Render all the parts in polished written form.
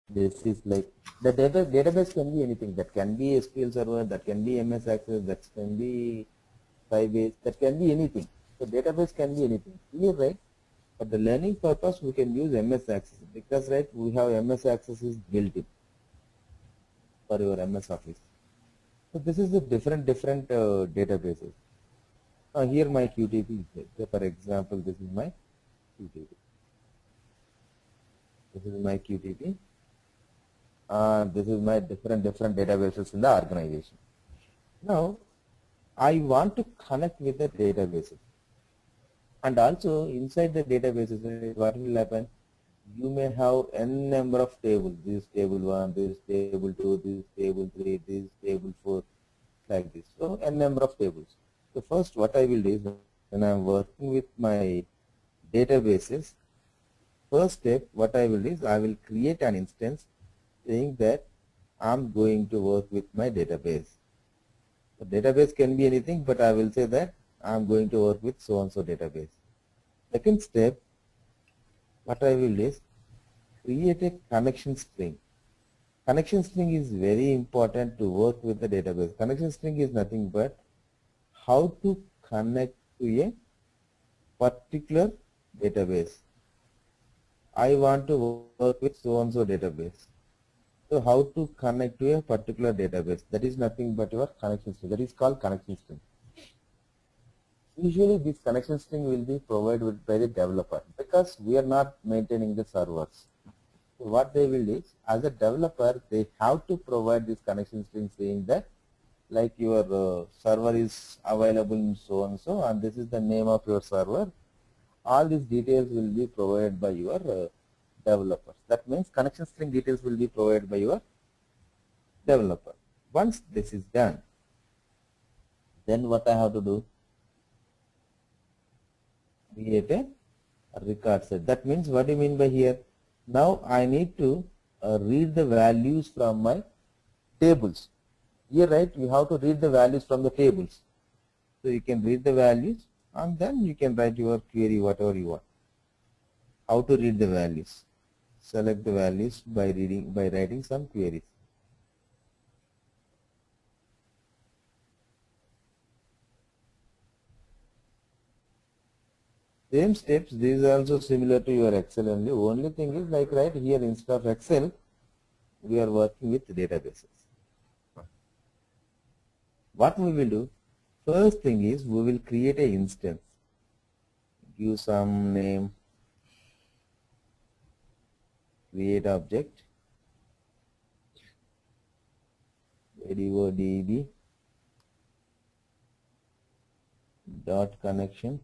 This is like the database can be anything. That can be SQL Server, that can be MS Access, that can be Sybase, that can be anything. So database can be anything. Clear, right? For the learning purpose, we can use MS Access because right we have MS Access is built in for your MS Office. So this is the different databases. Here my QTP is there. So for example, this is my QTP. This is my QTP. This is my different databases in the organization. Now, I want to connect with the databases. And also inside the databases, what will happen? You may have n number of tables. This table 1, this table 2, this table 3, this table 4, like this. So n number of tables. So first what I will do is when I am working with my databases, first step what I will do is I will create an instance saying that I am going to work with my database. The database can be anything, but I will say that I am going to work with so and so database. Second step, what I will do is create a connection string. Connection string is very important to work with the database. Connection string is nothing but how to connect to a particular database. I want to work with so and so database. So how to connect to a particular database? That is nothing but your connection string. That is called connection string. Usually this connection string will be provided by the developer because we are not maintaining the servers. So what they will do is, as a developer, they have to provide this connection string saying that like your server is available in so and so, and this is the name of your server. All these details will be provided by your developers. That means connection string details will be provided by your developer. Once this is done, then what I have to do? Create a record set. That means what do you mean by here? Now I need to read the values from my tables. Here, right, you have to read the values from the tables. So you can read the values and then you can write your query whatever you want. How to read the values? Select the values by writing some queries. Same steps, these are also similar to your Excel only. Only thing is like right here instead of Excel, we are working with databases. What we will do? First thing is we will create an instance. Give some name. Create object. ADODB dot connection.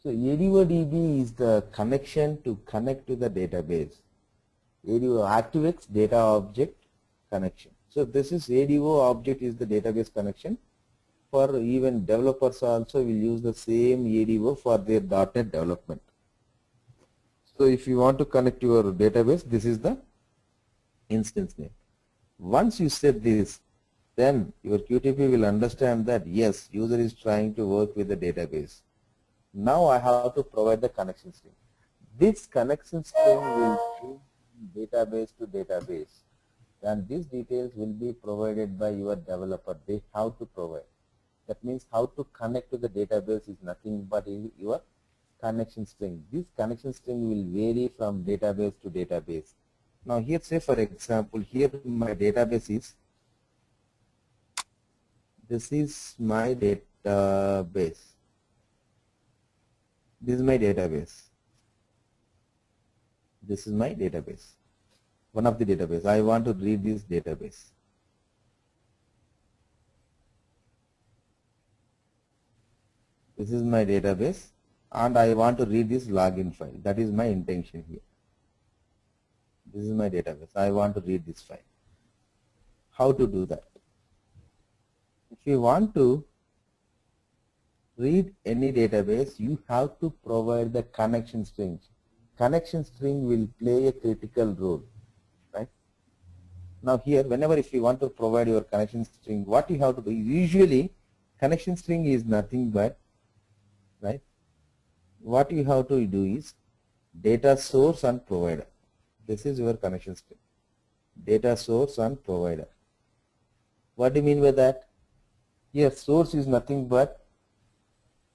So ADODB is the connection to connect to the database. ADO ActiveX data object connection. So this is ADO object is the database connection. For even developers also will use the same ADO for their .NET development. So if you want to connect your database, this is the instance name. Once you set this, then your QTP will understand that yes, user is trying to work with the database. Now I have to provide the connection string. This connection string will change database to database, and these details will be provided by your developer. They have to provide. That means how to connect to the database is nothing but your connection string. This connection string will vary from database to database. Now here, say for example, here my database is, this is my database. This is my database. This is my database. One of the database. I want to read this database. This is my database and I want to read this login file. That is my intention here. This is my database. I want to read this file. How to do that? If you want to read any database, you have to provide the connection string. Connection string will play a critical role, right? Now here, whenever if you want to provide your connection string, what you have to do is, usually connection string is nothing but, right, what you have to do is data source and provider. This is your connection string. Data source and provider. What do you mean by that? Here source is nothing but,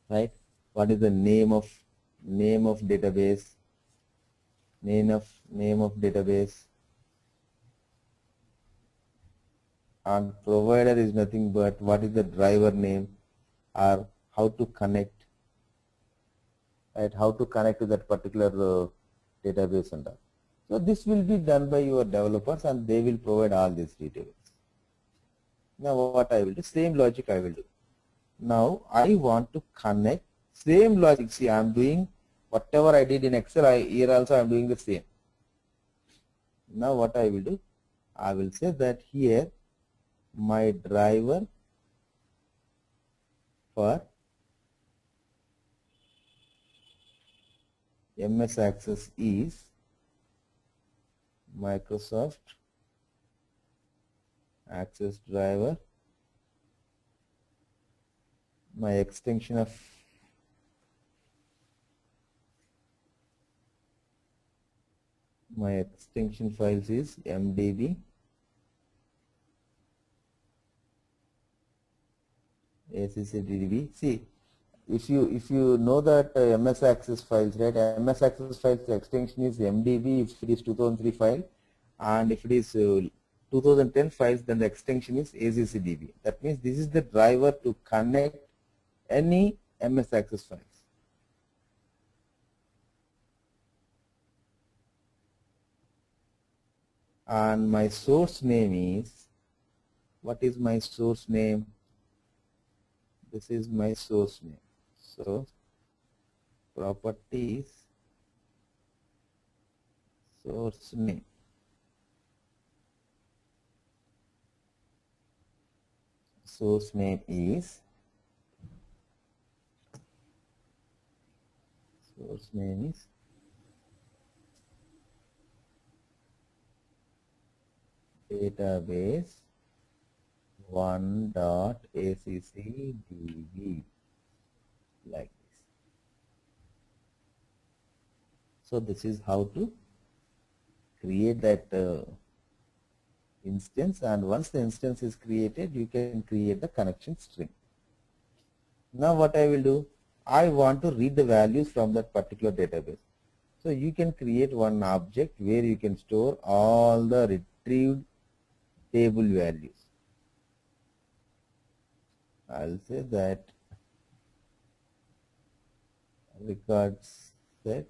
right, what is the name of database, name of database, and provider is nothing but what is the driver name or how to connect, right, how to connect to that particular database and all. So this will be done by your developers and they will provide all these details. Now what I will do, same logic I will do. Now I want to connect, same logic. See, I am doing whatever I did in Excel, here also I am doing the same. Now what I will do, I will say that here my driver for MS Access is Microsoft Access driver. My extension of files is MDB ACCDB. See, if you know that MS Access files, right? MS Access files, the extension is MDB if it is 2003 file, and if it is 2010 files, then the extension is ACCDB. That means this is the driver to connect any MS Access files. And my source name is, what is my source name? This is my source name. So properties, source name. Source name is database 1.accdb, like this. So this is how to create that instance, and once the instance is created, you can create the connection string. Now what I will do, I want to read the values from that particular database. So you can create one object where you can store all the retrieved table values. I'll say that records set.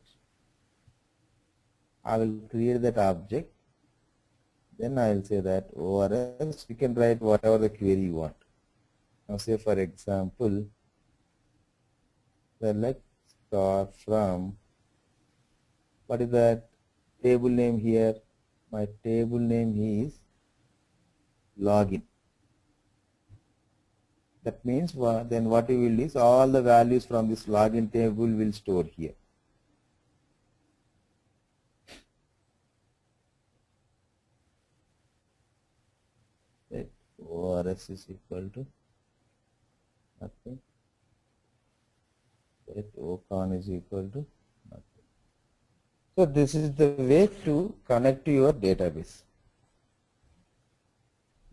I will create that object. Then I will say that ORS, you can write whatever the query you want. Now say for example, select star from, what is that table name here? My table name is login. That means then what you will do is all the values from this login table will store here. That ORS is equal to nothing. That OCON is equal to nothing. So this is the way to connect to your database.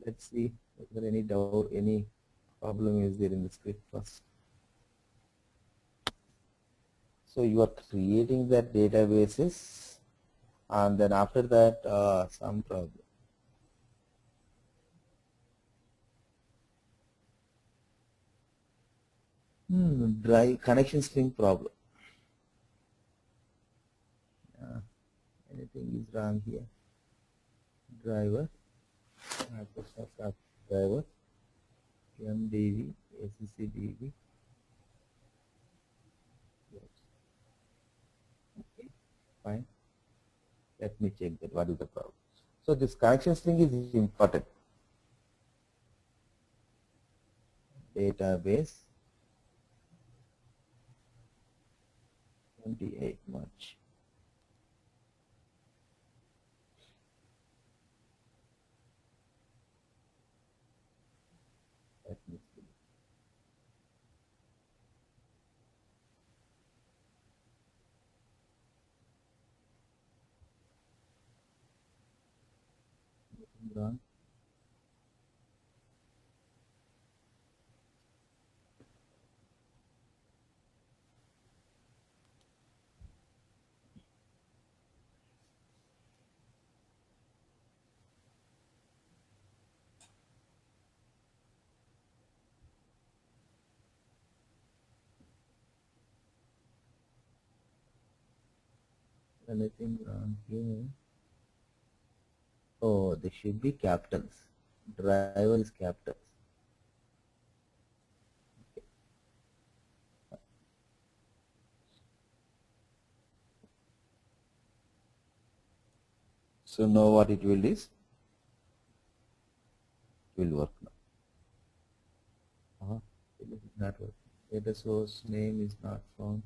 Let's see if there any doubt, any problem is there in the script first. So you are creating that databases, and then after that some problem. Drive connection string problem. Anything is wrong here. Driver, Microsoft driver, MDB, ACCDB. Okay, fine. Let me check that what is the problem. So this connection string is important. Database 28 March. Let me see. wrong. Anything wrong here? Oh, they should be capitals. Driver is capitals. So now what it will is? It will work now. It is not working. Data source name is not found.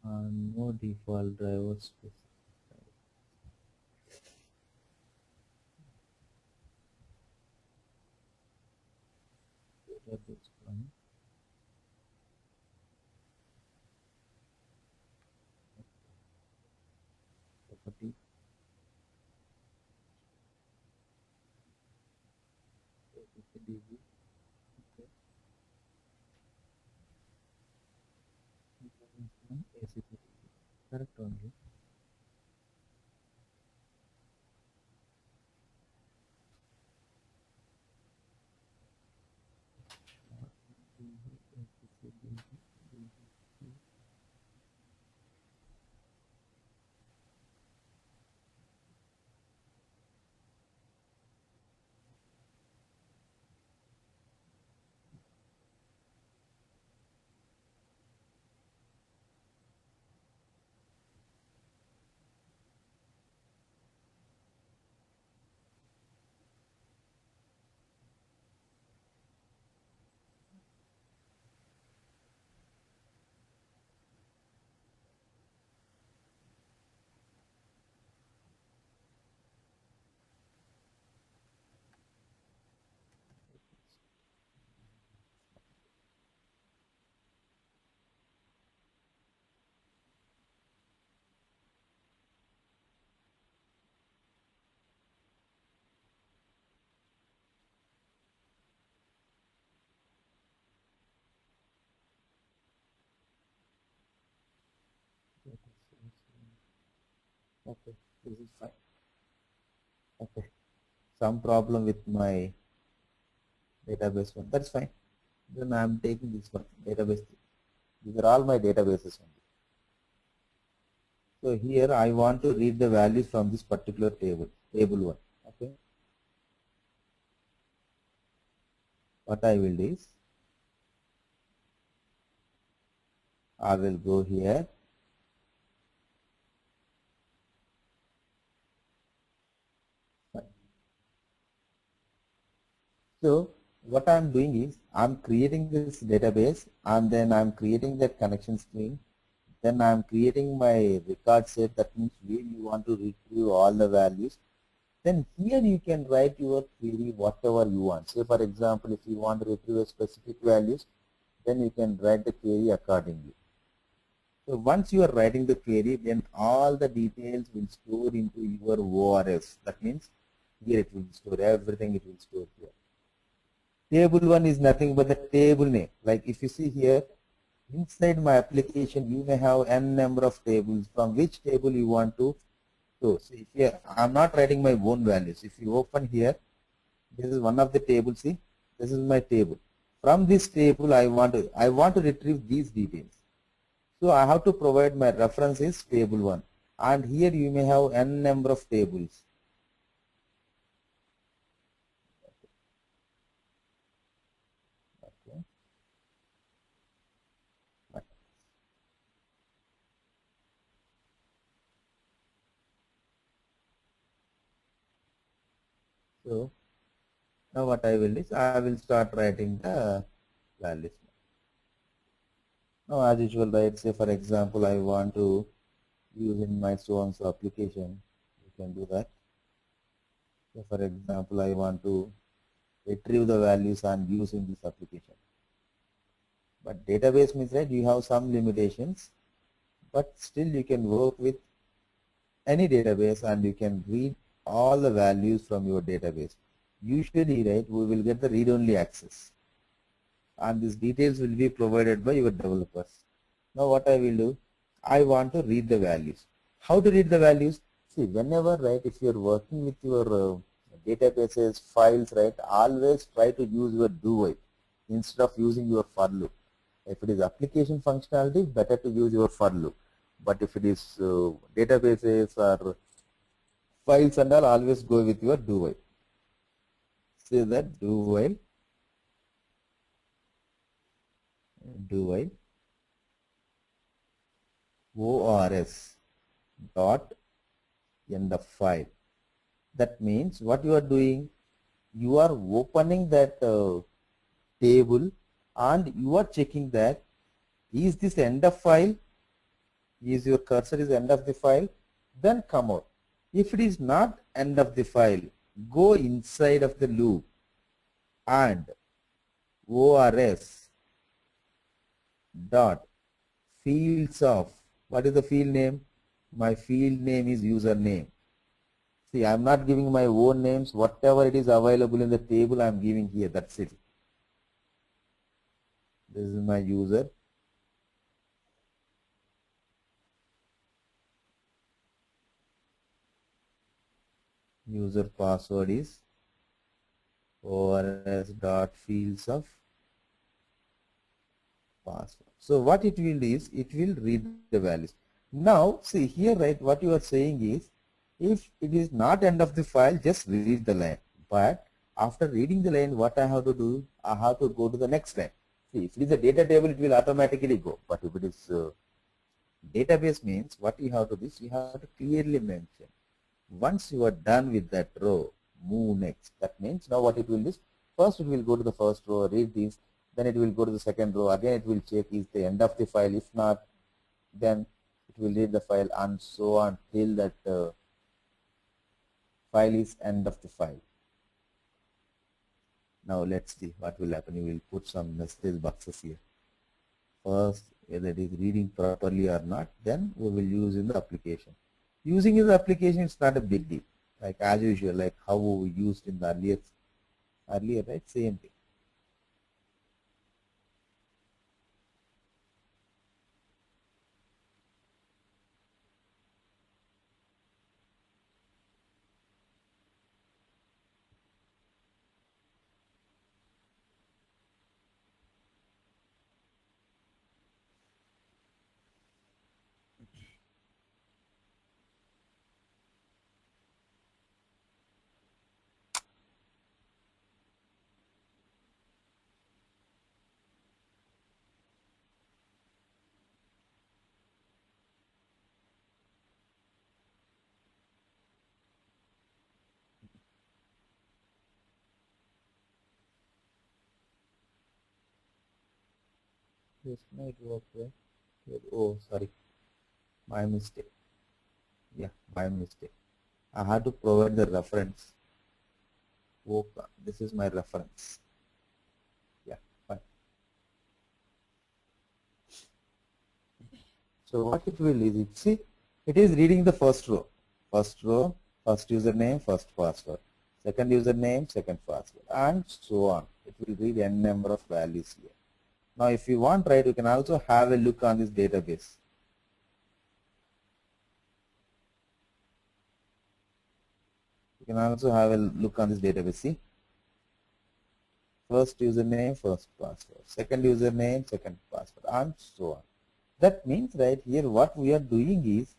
No default driver specific. Database from property. DB. Okay. ACC. Correct only. Okay, this is fine. Okay, some problem with my database one. That's fine. Then I'm taking this one, database. These are all my databases only. So here I want to read the values from this particular table, table one. Okay. What I will do is, I will go here. So what I'm doing is, I'm creating this database and then I'm creating that connection string. Then I'm creating my record set, that means where you want to retrieve all the values. Then here you can write your query whatever you want. Say for example, if you want to retrieve a specific values, then you can write the query accordingly. So once you are writing the query, then all the details will store into your ORS. That means here it will store everything, it will store here. Table 1 is nothing but the table name. Like if you see here, inside my application, you may have n number of tables. From which table you want to store. So if here, I'm not writing my own values. If you open here, this is one of the tables. See, this is my table. From this table, I want to retrieve these details. So I have to provide my reference is table 1. And here you may have n number of tables. Okay. So now what I will is, I will start writing the values. Now as usual, right, say for example, I want to use in my so-and-so application, you can do that. So for example, I want to retrieve the values and use in this application. But database means, right, you have some limitations, but still you can work with any database and you can read all the values from your database. Usually, right, we will get the read-only access, and these details will be provided by your developers. Now what I will do, I want to read the values. How to read the values? See, whenever, right, if you are working with your databases, files, right, always try to use your do while instead of using your for loop. If it is application functionality, better to use your for loop. But if it is databases or files and all, always go with your do while. Say that do while ORS dot end of file. That means what you are doing, you are opening that table and you are checking that is this end of file, is your cursor is end of the file, then come out. If it is not end of the file, go inside of the loop and ORS dot fields of, what is the field name? My field name is username. See, I am not giving my own names. Whatever it is available in the table, I am giving here. That's it. This is my user. User password is ORS dot fields of password. So what it will do is, it will read the values. Now, see here, right, what you are saying is, if it is not end of the file, just read the line. But after reading the line, what I have to do? I have to go to the next line. See, if it is a data table, it will automatically go. But if it is database, means what you have to do is, you have to clearly mention. Once you are done with that row, move next. That means now what it will do is, first it will go to the first row, read this, then it will go to the second row, again it will check is the end of the file. If not, then it will read the file, and so on till that file is end of the file. Now let's see what will happen. You will put some message boxes here. First, whether it is reading properly or not, then we will use in the application. Using in the application, it's not a big deal. Like as usual, like how we used in the earlier, right? Same thing. This might work, right? Oh, sorry, my mistake. Yeah, my mistake. I had to provide the reference. Okay, this is my reference. Yeah, fine. So what it will is, see, it is reading the first row, first username, first password, second username, second password, and so on. It will read n number of values here. Now, if you want, right, you can also have a look on this database. You can also have a look on this database. See, first username, first password, second username, second password, and so on. That means, right, here what we are doing is,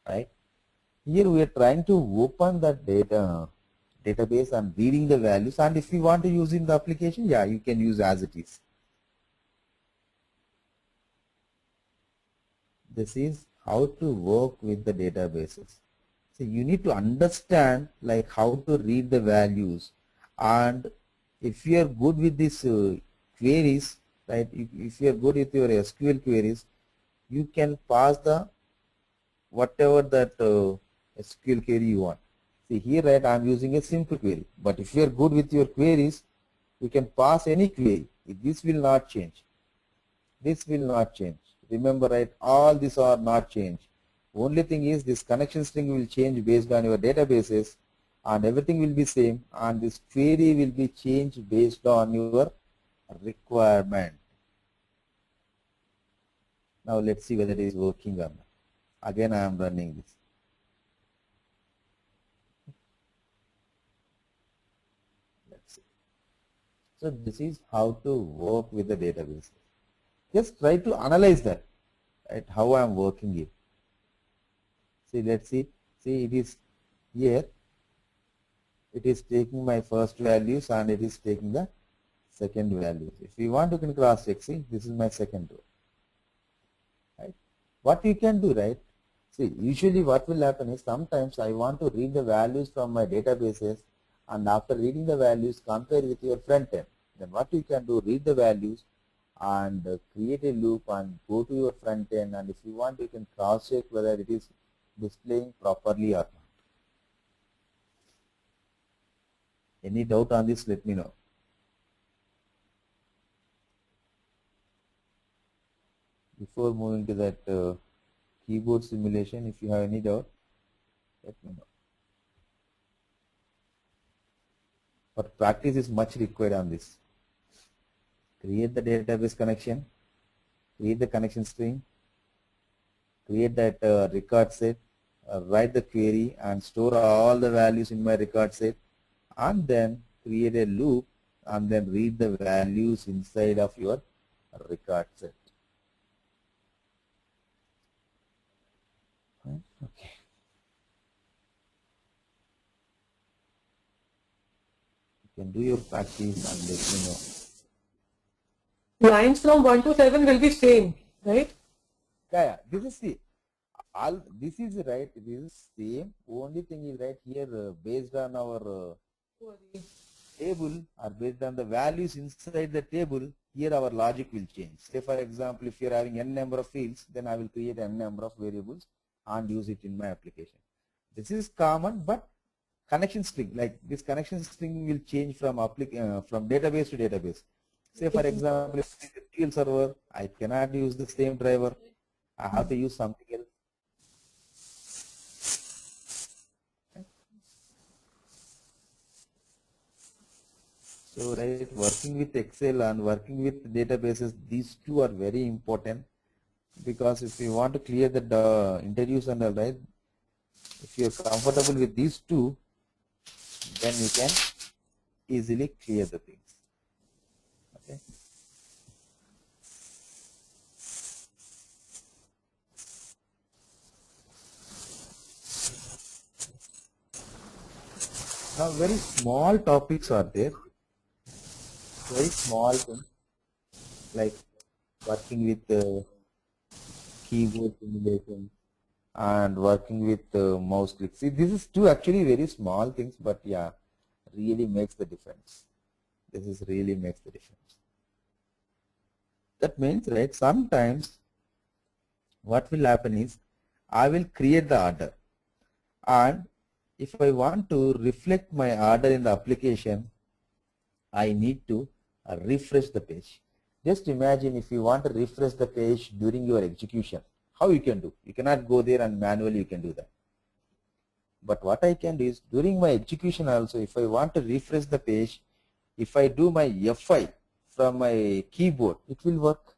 right, here we are trying to open that database and reading the values, and if you want to use in the application, yeah, you can use as it is. This is how to work with the databases. So you need to understand like how to read the values, and if you are good with these queries, right, if you are good with your SQL queries, you can pass the whatever that SQL query you want. See here, right, I am using a simple query, but if you are good with your queries, you can pass any query. This will not change. This will not change. Remember, right, all these are not changed. Only thing is this connection string will change based on your databases, and everything will be same, and this query will be changed based on your requirement. Now let's see whether it is working or not. Again I am running this. Let's see. So this is how to work with the database. Just try to analyze that, right, how I am working it. See, let's see it is here, it is taking my first values and it is taking the second values. If you want, you can cross check. See, this is my second row, right? What you can do, right? See, usually what will happen is sometimes I want to read the values from my databases, and after reading the values, compare with your front end. Then what you can do, read the values and create a loop and go to your front end, and if you want, you can cross check whether it is displaying properly or not. Any doubt on this, let me know. Before moving to that keyboard simulation, if you have any doubt, let me know. But practice is much required on this. Create the database connection, create the connection string, create that record set, write the query and store all the values in my record set, and then create a loop and then read the values inside of your record set. Okay. You can do your practice and let me know. Lines from 1 to 7 will be same, right? Yeah, this is the this is right. This is same. Only thing is right here based on our table or based on the values inside the table. Here our logic will change. Say for example, if you are having n number of fields, then I will create n number of variables and use it in my application. This is common, but connection string, like this connection string will change from database to database. Say for example, if it is a SQL server, I cannot use the same driver. I have to use something else. So right, working with Excel and working with databases, these two are very important, because if you want to clear the interviews and all, right, if you are comfortable with these two, then you can easily clear the things. Okay. Now very small topics are there, very small things like working with keyboard simulation and working with mouse clicks. See, this is two actually very small things, but yeah, really makes the difference. This is really makes the difference. That means, right, sometimes what will happen is I will create the order, and if I want to reflect my order in the application, I need to refresh the page. Just imagine if you want to refresh the page during your execution, how you can do? You cannot go there and manually you can do that. But what I can do is during my execution also, if I want to refresh the page, if I do my F5 from my keyboard, it will work.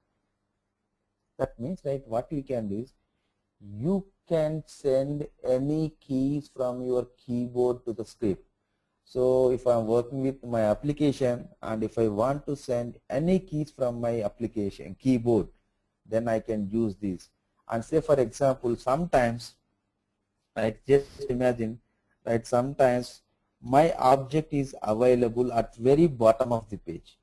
That means, right, what you can do is you can send any keys from your keyboard to the script. So if I am working with my application and if I want to send any keys from my application keyboard, then I can use this. And say for example, sometimes, right, just imagine, right, sometimes my object is available at very bottom of the page.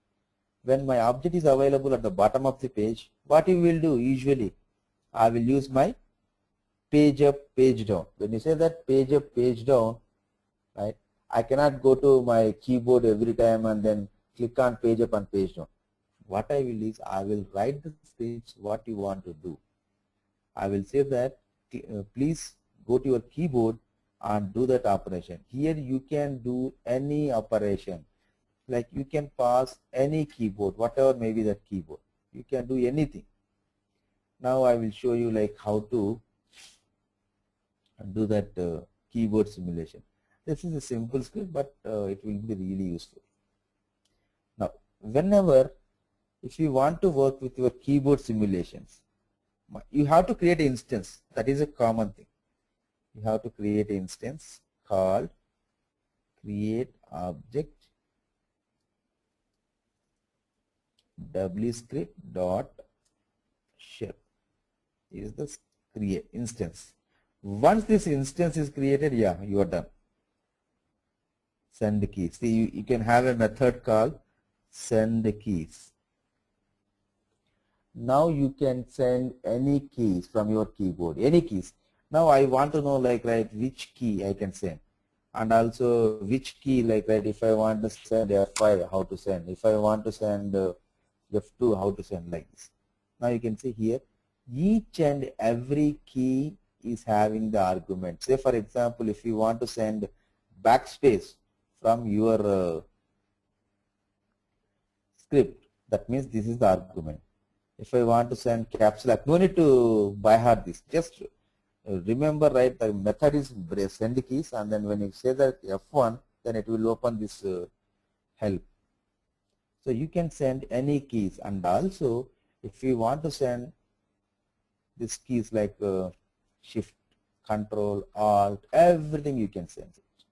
When my object is available at the bottom of the page, what you will do usually, I will use my page up, page down. When you say that page up, page down, right, I cannot go to my keyboard every time and then click on page up and page down. What I will do is I will write the scripts what you want to do. I will say that please go to your keyboard and do that operation. Here you can do any operation, like you can pass any keyboard, whatever may be that keyboard. You can do anything. Now I will show you like how to do that keyboard simulation. This is a simple script, but it will be really useful. Now, whenever if you want to work with your keyboard simulations, you have to create an instance. That is a common thing. You have to create an instance called create object wscript dot shell is the create instance. Once this instance is created, yeah, you are done. Send the keys. See, you can have a method called send the keys. Now you can send any keys from your keyboard, any keys. Now I want to know like right which key I can send, and also which key like right if I want to send F5 how to send, if I want to send F2 how to send, like this. Now you can see here each and every key is having the argument. Say for example, if you want to send backspace from your script, that means this is the argument. If I want to send caps lock, no need to by heart this. Just remember, right, the method is send keys, and then when you say that F1, then it will open this help. So you can send any keys, and also if you want to send these keys like shift, control, alt, everything you can send it.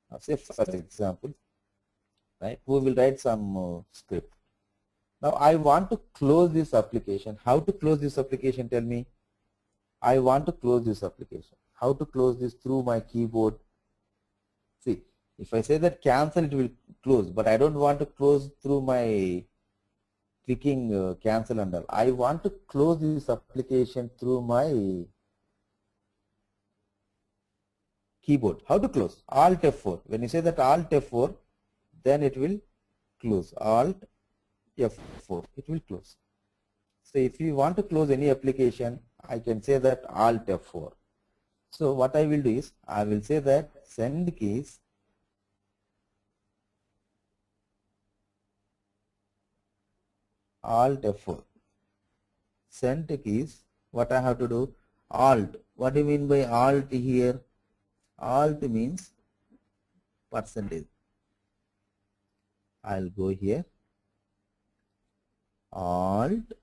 Now say for example, right, we will write some script. Now I want to close this application. How to close this application? Tell me. I want to close this application. How to close this? Through my keyboard. See, if I say that cancel, it will close, but I don't want to close through my clicking cancel and all. I want to close this application through my keyboard. How to close? Alt F4. When you say that Alt F4, then it will close. Alt F4, it will close. So if you want to close any application, I can say that Alt F4. So what I will do is, I will say that send keys Alt F4. Send keys, what I have to do? Alt. What do you mean by Alt here? Alt means percentage. I'll go here. Alt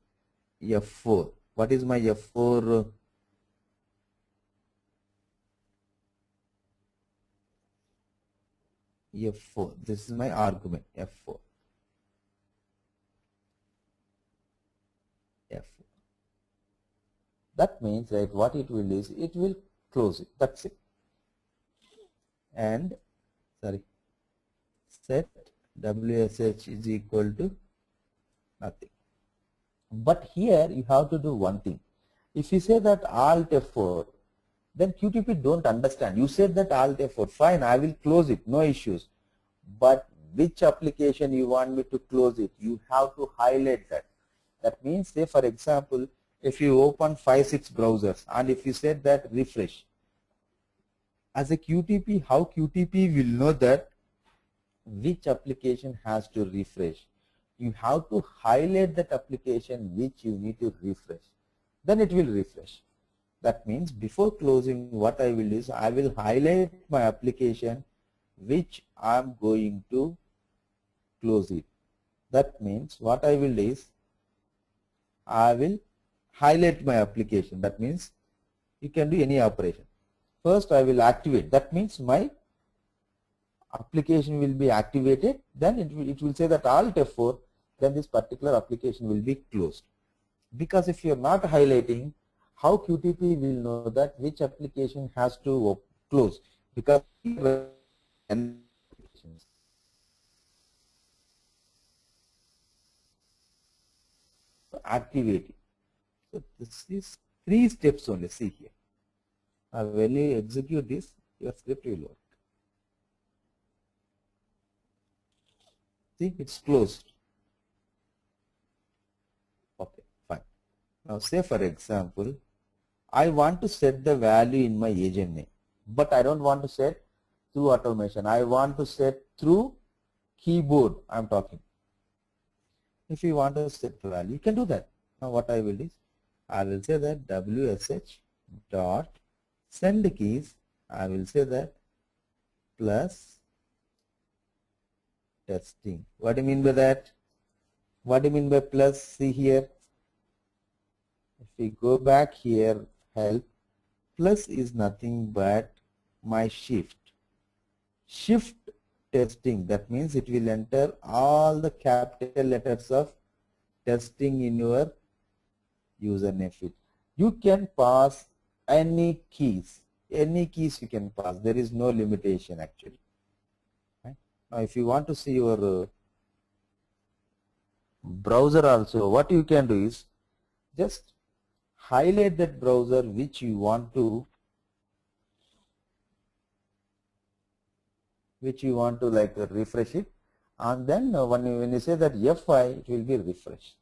F4. What is my F4? F4. This is my argument, F4. F4. That means, right, what it will do is, it will close it. That's it. And, sorry, set WSH is equal to nothing. But here you have to do one thing. If you say that Alt F4, then QTP don't understand. You said that Alt F4, fine, I will close it, no issues. But which application you want me to close it? You have to highlight that. That means, say for example, if you open 5-6 browsers and if you said that refresh, as a QTP, how QTP will know that which application has to refresh? You have to highlight that application which you need to refresh. Then it will refresh. That means before closing, what I will do is I will highlight my application which I am going to close it. That means what I will do is I will highlight my application. That means you can do any operation. First I will activate. That means my application will be activated. Then it will say that Alt F4. Then this particular application will be closed. Because if you are not highlighting, how QTP will know that which application has to close? Because activating. So this is 3 steps only. See here. When you execute this, your script will work. See, it's closed. Okay, fine. Now say for example, I want to set the value in my agent name, but I don't want to set through automation. I want to set through keyboard. I'm talking. If you want to set the value, you can do that. Now what I will do is, I will say that WSH dot send keys, I will say that plus testing. What do you mean by that? What do you mean by plus? See here, if we go back here, help, plus is nothing but my shift testing. That means it will enter all the capital letters of testing in your username field. You can pass any keys you can pass. There is no limitation actually. Right? Now if you want to see your browser also, what you can do is just highlight that browser which you want to like refresh it, and then when you say that F5, it will be refreshed.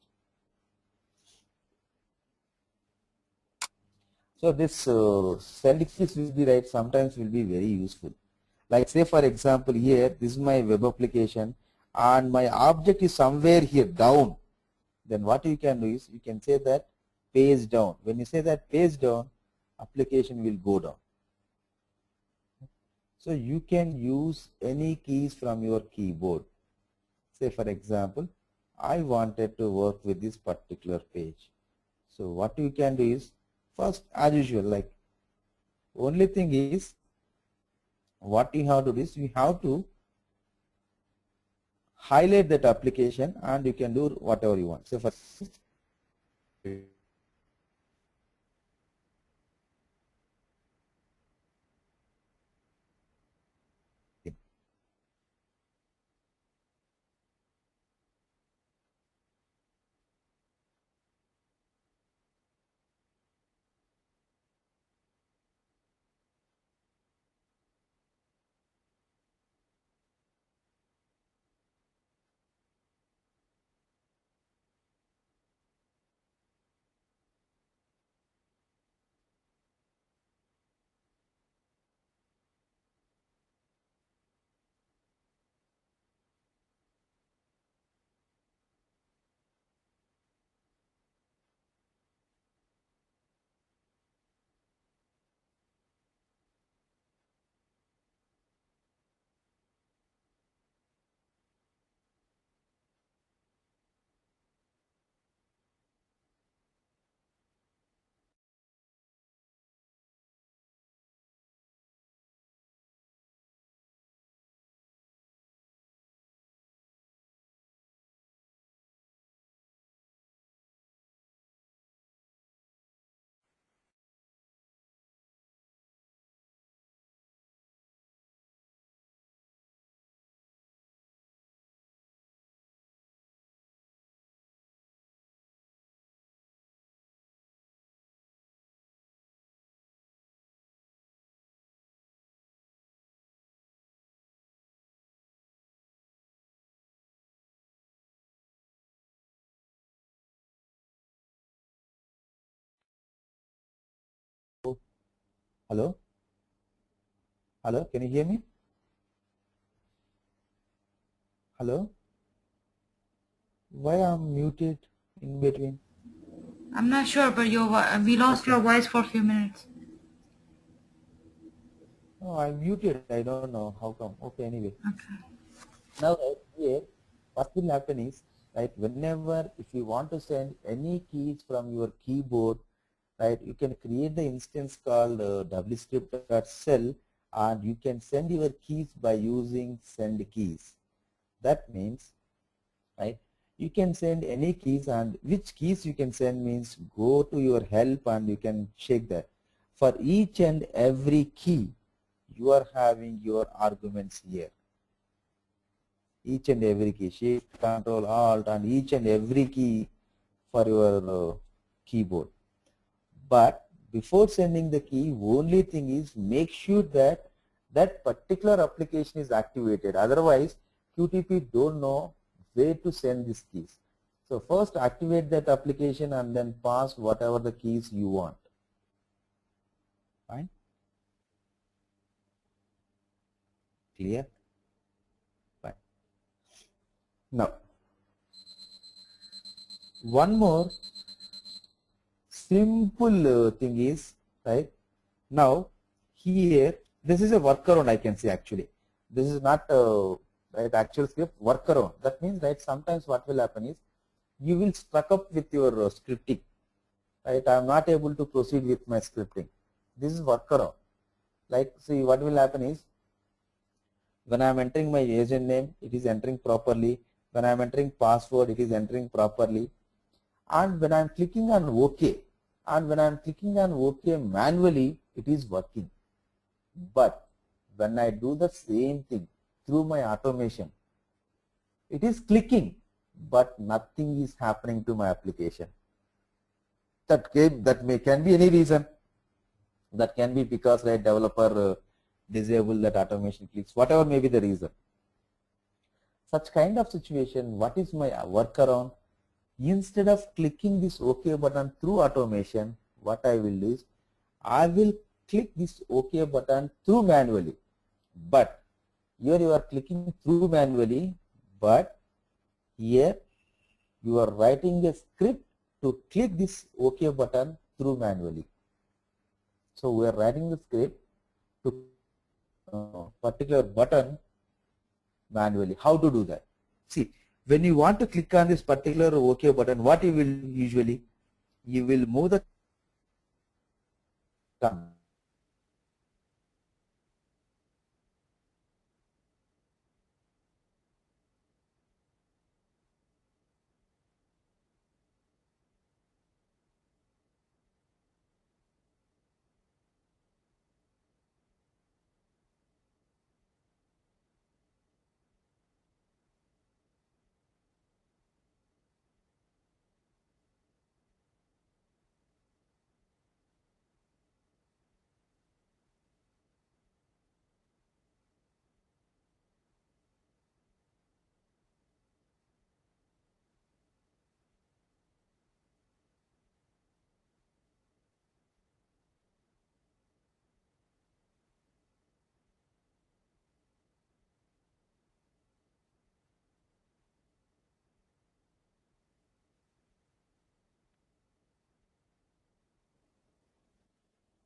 So this send keys will be right, sometimes will be very useful. Like say for example here, this is my web application and my object is somewhere here down. Then what you can do is you can say that page down. When you say that page down, application will go down. So you can use any keys from your keyboard. Say for example, I wanted to work with this particular page. So what you can do is, first as usual, like only thing is what you have to do is you have to highlight that application and you can do whatever you want. So for hello, hello, can you hear me? Hello, why I'm muted in between? I'm not sure, but we lost your voice for a few minutes. Oh, I'm muted. I don't know how come. Okay, anyway. Okay. Now here, what will happen is, right, whenever if you want to send any keys from your keyboard, right, you can create the instance called wscript.cell and you can send your keys by using send keys. That means, right, you can send any keys, and which keys you can send means go to your help and you can check that. For each and every key, you are having your arguments here. Each and every key, shift, control, alt, and each and every key for your keyboard. But before sending the key, only thing is make sure that that particular application is activated. Otherwise, QTP don't know where to send these keys. So first activate that application and then pass whatever the keys you want. Fine? Clear? Fine. Now, one more simple thing is, right, now here, this is a workaround I can say actually. This is not right actual script, workaround. That means right sometimes what will happen is you will stuck up with your scripting. Right, I am not able to proceed with my scripting. This is workaround. Like see what will happen is when I am entering my agent name, it is entering properly. When I am entering password, it is entering properly. And when I am clicking on OK, and when I am clicking on OK manually, it is working. But when I do the same thing through my automation, it is clicking, but nothing is happening to my application. That can be any reason. That can be because right developer disable that automation clicks, whatever may be the reason. Such kind of situation, what is my workaround? Instead of clicking this OK button through automation, what I will do is I will click this OK button through manually. But here you are clicking through manually, but here you are writing a script to click this OK button through manually. So we are writing the script to particular button manually. How to do that? See, when you want to click on this particular OK button, what you will usually, you will move the thumb.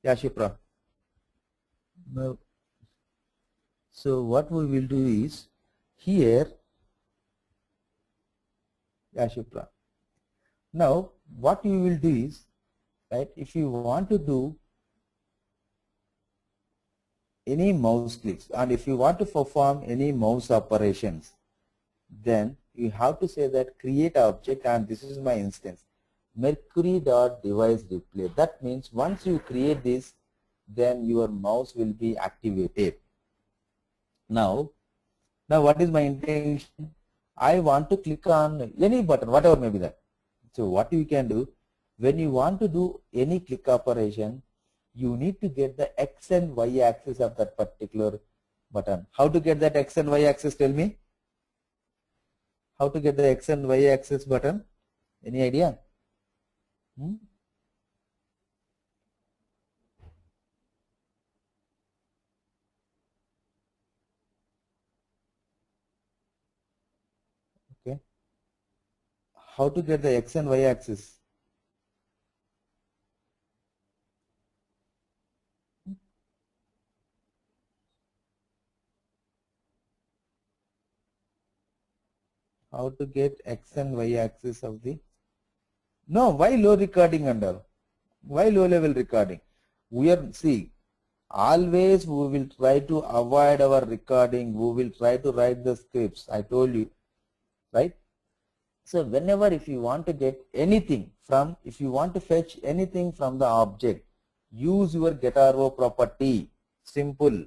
Yeah, Shipra. Now, so what we will do is here, yeah, Shipra. Now, what you will do is, right, if you want to do any mouse clicks and if you want to perform any mouse operations, then you have to say that create object, and this is my instance, Mercury.deviceDisplay. That means once you create this, then your mouse will be activated. Now what is my intention? I want to click on any button, whatever may be that. So what you can do, when you want to do any click operation, you need to get the X and Y axis of that particular button. How to get that X and Y axis? Tell me. How to get the X and Y axis button? Any idea? Okay. How to get the X and Y axis? How to get X and Y axis of the, no, why low recording under? Why low level recording? We are, see, always we will try to avoid our recording. We will try to write the scripts. I told you, right? So whenever if you want to get anything from, if you want to fetch anything from the object, use your getRO property. Simple.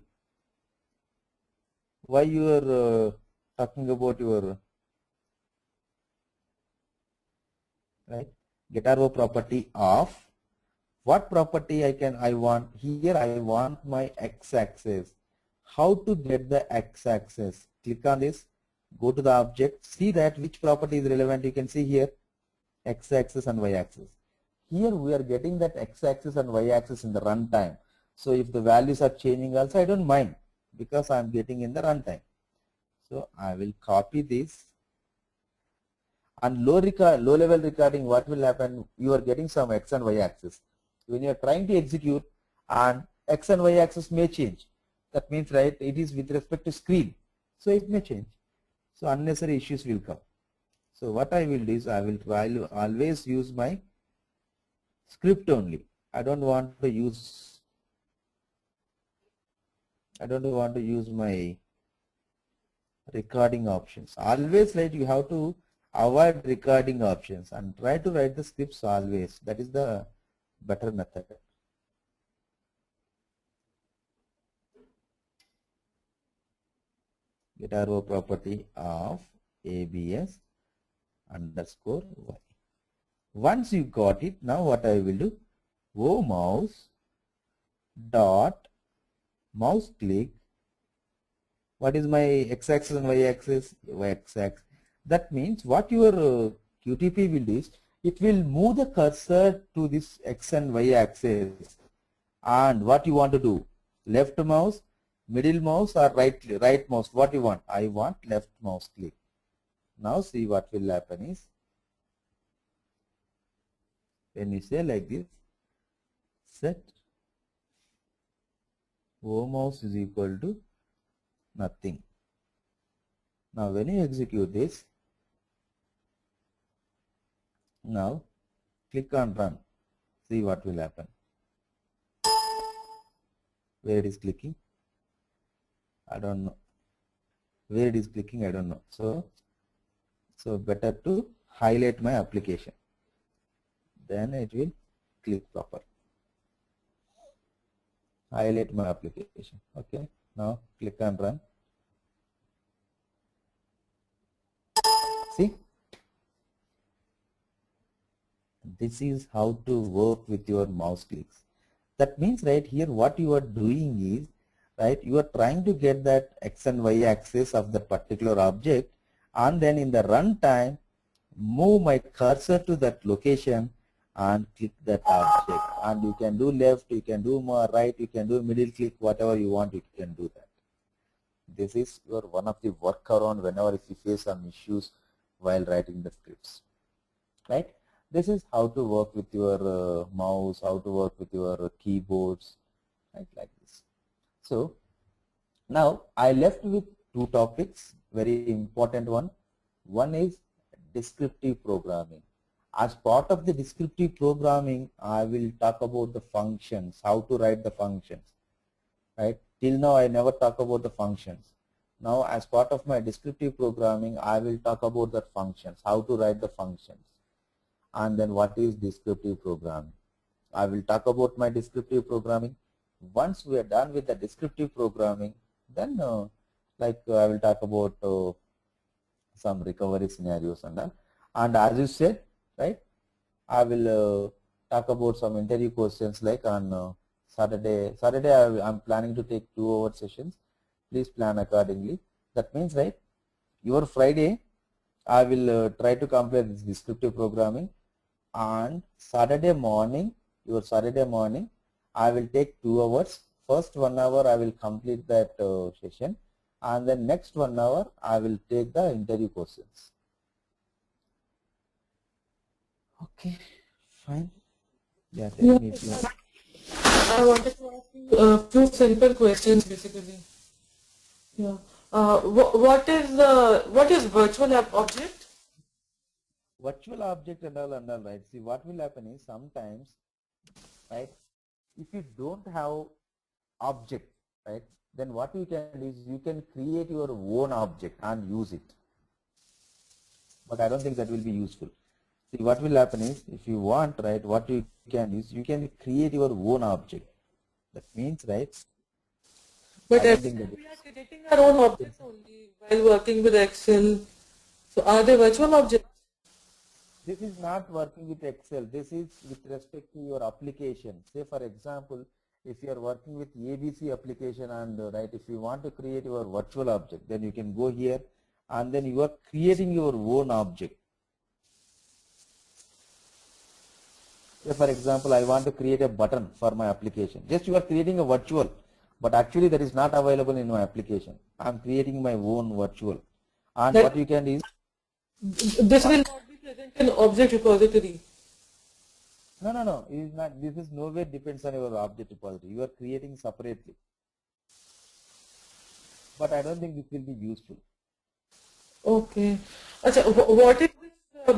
Why you are talking about your, right, getRO property of, what property I want here? I want my x-axis. How to get the x-axis? Click on this, go to the object, see that which property is relevant. You can see here x-axis and y-axis. Here we are getting that x-axis and y-axis in the runtime. So if the values are changing also, I don't mind because I am getting in the runtime. So I will copy this. And low level recording, what will happen? You are getting some x and y axis. When you are trying to execute and X and Y axis may change. That means, right, it is with respect to screen. So it may change. So unnecessary issues will come. So what I will do is I will try to always use my script only. I don't want to use my recording options. Always, right, you have to avoid recording options and try to write the scripts always. That is the better method. Get a row property of ABS underscore Y. Once you got it, now what I will do, O mouse dot mouse click. What is my x-axis and y-axis? Y-axis. That means what your QTP will do is it will move the cursor to this x and y axis, and what you want to do, left mouse, middle mouse, or right mouse, what you want? I want left mouse click. Now see what will happen is, when you say like this, set O mouse is equal to nothing. Now when you execute this, now click on run, see what will happen. Where it is clicking, I don't know. Where it is clicking, I don't know. So better to highlight my application, then it will click proper. Highlight my application. Okay, now click on run. See, this is how to work with your mouse clicks. That means, right, here what you are doing is, right, you are trying to get that x and y axis of the particular object, and then in the runtime move my cursor to that location and click that object, and you can do left, you can do more right, you can do middle click, whatever you want, you can do that. This is your one of the workaround whenever if you face some issues while writing the scripts, right? This is how to work with your mouse, how to work with your keyboards, right, like this. So now I left with two topics, very important one. One is descriptive programming. As part of the descriptive programming, I will talk about the functions, how to write the functions, right? Till now I never talk about the functions. Now as part of my descriptive programming, I will talk about the functions, how to write the functions, and then what is descriptive programming. I will talk about my descriptive programming. Once we are done with the descriptive programming, then I will talk about some recovery scenarios and that. And as you said, right, I will talk about some interview questions like on Saturday. I'm planning to take 2-hour sessions. Please plan accordingly. That means, right, your Friday I will try to complete this descriptive programming, and Saturday morning, I will take 2 hours. First 1 hour I will complete that session, and then next 1 hour I will take the interview questions. Okay, fine. Yeah, tell me. I wanted to ask you a few simple questions basically. Yeah. What is virtual app object? Virtual object and all, right? See, what will happen is sometimes, right, if you don't have object, right, then what you can do is you can create your own object and use it. But I don't think that will be useful. See, what will happen is, if you want, right, what you can is you can create your own object. That means, right, But I don't every think time we are creating our own objects only while working with Excel. So are they virtual objects? this is not working with Excel. This is with respect to your application. Say for example, if you are working with ABC application and right, if you want to create your virtual object, then you can go here and then you are creating your own object. Say for example, I want to create a button for my application. Just you are creating a virtual, but actually that is not available in my application. I am creating my own virtual. And what you can do is, this will not be present in object repository. No. It is not. This is nowhere depends on your object repository. You are creating separately. But I don't think this will be useful. Okay. Acha, what is this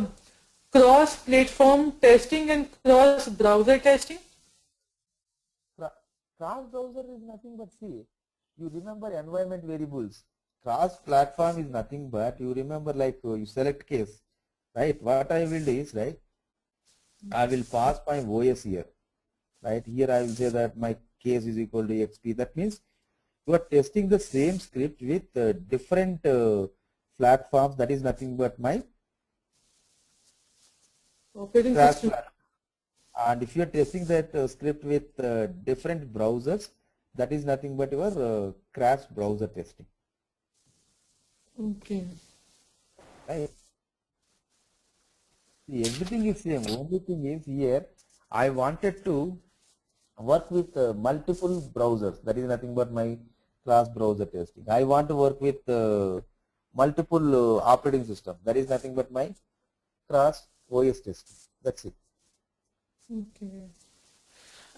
cross-platform testing and cross-browser testing? Cross browser is nothing but, see, you remember environment variables. Cross platform is nothing but, you remember, like you select case, right? What I will do is, right, I will pass my OS here, right? Here I will say that my case is equal to XP. That means you are testing the same script with different platforms. That is nothing but my Operating crash system. platform. And if you are testing that script with different browsers, that is nothing but your crash browser testing. Okay. Right? See, everything is same. Only thing is here, I wanted to work with multiple browsers. That is nothing but my class browser testing. I want to work with multiple operating system. That is nothing but my class OS testing. That's it. Okay.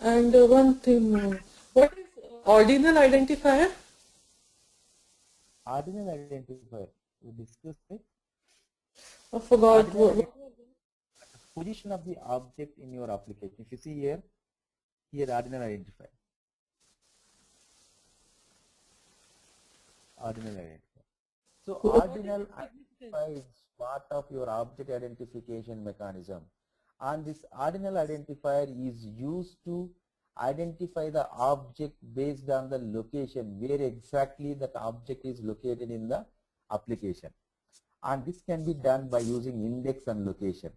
And one thing more. What is ordinal identifier? Ordinal identifier. We discussed it. I forgot. Ordinal identifier, position of the object in your application. If you see here ordinal identifier. Ordinal identifier. So ordinal identifier is part of your object identification mechanism, and this ordinal identifier is used to identify the object based on the location where exactly that object is located in the application, and this can be done by using index and location.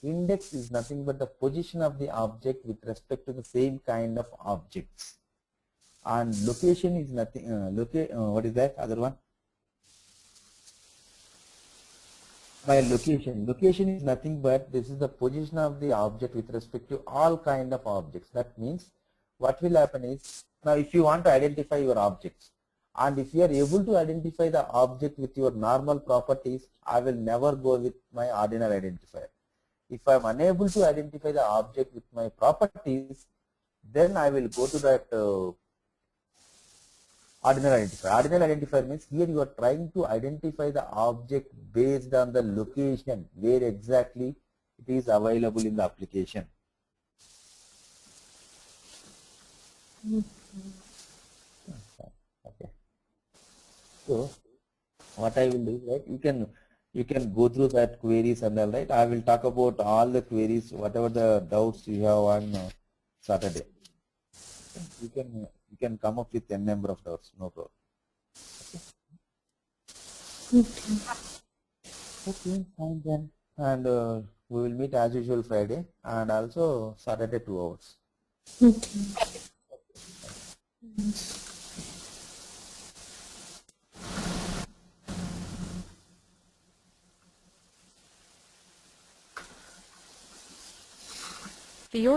Index is nothing but the position of the object with respect to the same kind of objects, and location is nothing. What is that other one? By location. Location is nothing but this is the position of the object with respect to all kind of objects. That means what will happen is, now if you want to identify your objects, and if you are able to identify the object with your normal properties, I will never go with my ordinal identifier. If I am unable to identify the object with my properties, then I will go to that ordinal identifier. Ordinal identifier means here you are trying to identify the object based on the location where exactly it is available in the application. Okay. So what I will do, right? You can go through that queries and all, right? I will talk about all the queries, whatever the doubts you have on Saturday. You can come up with n number of doubts, no problem. Okay, fine then. And we will meet as usual Friday and also Saturday 2 hours. Okay. The